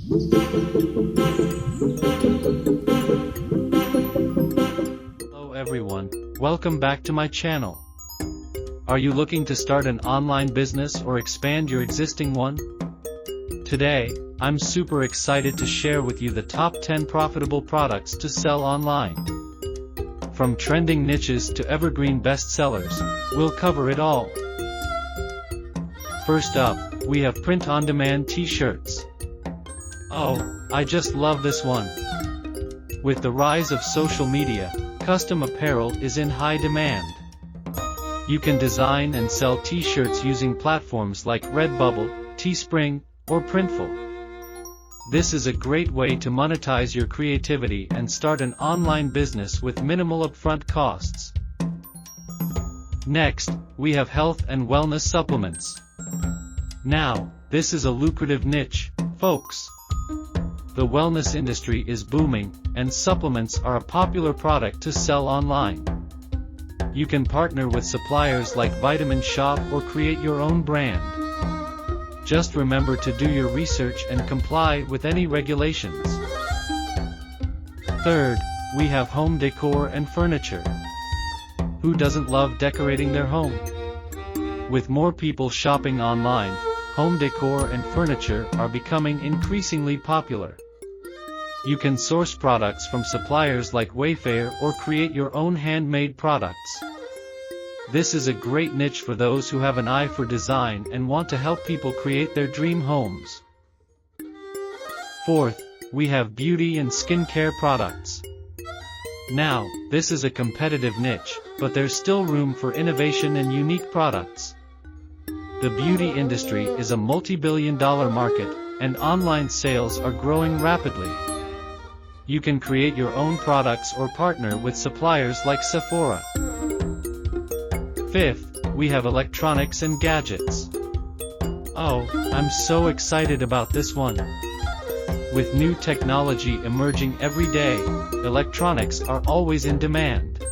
Hello everyone, welcome back to my channel. Are you looking to start an online business or expand your existing one? Today, I'm super excited to share with you the top 10 profitable products to sell online. From trending niches to evergreen bestsellers, we'll cover it all. First up, we have print-on-demand t-shirts. Oh, I just love this one. With the rise of social media, custom apparel is in high demand. You can design and sell t-shirts using platforms like Redbubble, Teespring, or Printful. This is a great way to monetize your creativity and start an online business with minimal upfront costs. Next, we have health and wellness supplements. Now, this is a lucrative niche, folks. The wellness industry is booming, and supplements are a popular product to sell online. You can partner with suppliers like Vitamin Shop or create your own brand. Just remember to do your research and comply with any regulations. Third, we have home decor and furniture. Who doesn't love decorating their home? With more people shopping online, home decor and furniture are becoming increasingly popular. You can source products from suppliers like Wayfair or create your own handmade products. This is a great niche for those who have an eye for design and want to help people create their dream homes. Fourth, we have beauty and skincare products. Now, this is a competitive niche, but there's still room for innovation and unique products. The beauty industry is a multi-billion-dollar market, and online sales are growing rapidly. You can create your own products or partner with suppliers like Sephora. Fifth, we have electronics and gadgets. Oh, I'm so excited about this one. With new technology emerging every day, electronics are always in demand.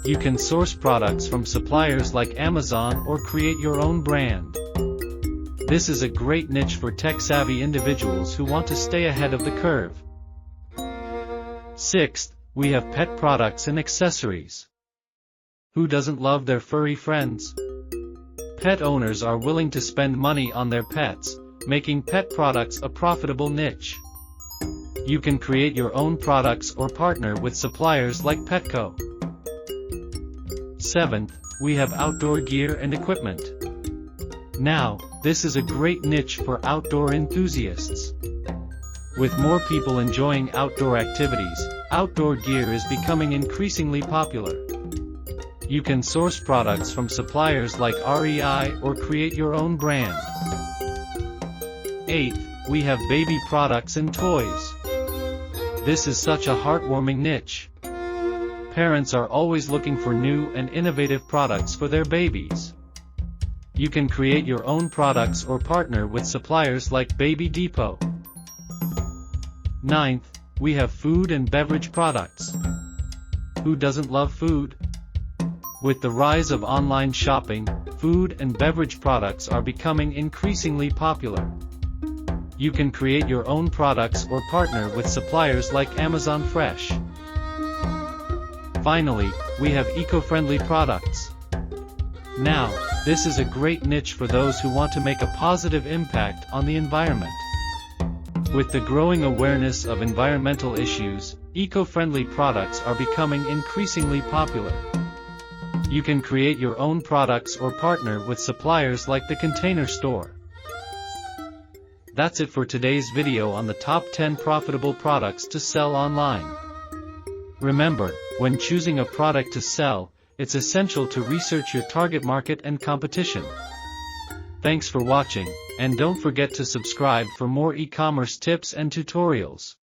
You can source products from suppliers like Amazon or create your own brand. This is a great niche for tech-savvy individuals who want to stay ahead of the curve. Sixth, we have pet products and accessories. Who doesn't love their furry friends? Pet owners are willing to spend money on their pets, making pet products a profitable niche. You can create your own products or partner with suppliers like Petco. Seventh, we have outdoor gear and equipment. Now, this is a great niche for outdoor enthusiasts. With more people enjoying outdoor activities, outdoor gear is becoming increasingly popular. You can source products from suppliers like REI or create your own brand. Eighth, we have baby products and toys. This is such a heartwarming niche. Parents are always looking for new and innovative products for their babies. You can create your own products or partner with suppliers like Baby Depot. Ninth, we have food and beverage products. Who doesn't love food? With the rise of online shopping, food and beverage products are becoming increasingly popular. You can create your own products or partner with suppliers like Amazon Fresh. Finally, we have eco-friendly products. Now, this is a great niche for those who want to make a positive impact on the environment. With the growing awareness of environmental issues, eco-friendly products are becoming increasingly popular. You can create your own products or partner with suppliers like The Container Store. That's it for today's video on the top 10 profitable products to sell online. Remember, when choosing a product to sell, it's essential to research your target market and competition. Thanks for watching, and don't forget to subscribe for more e-commerce tips and tutorials.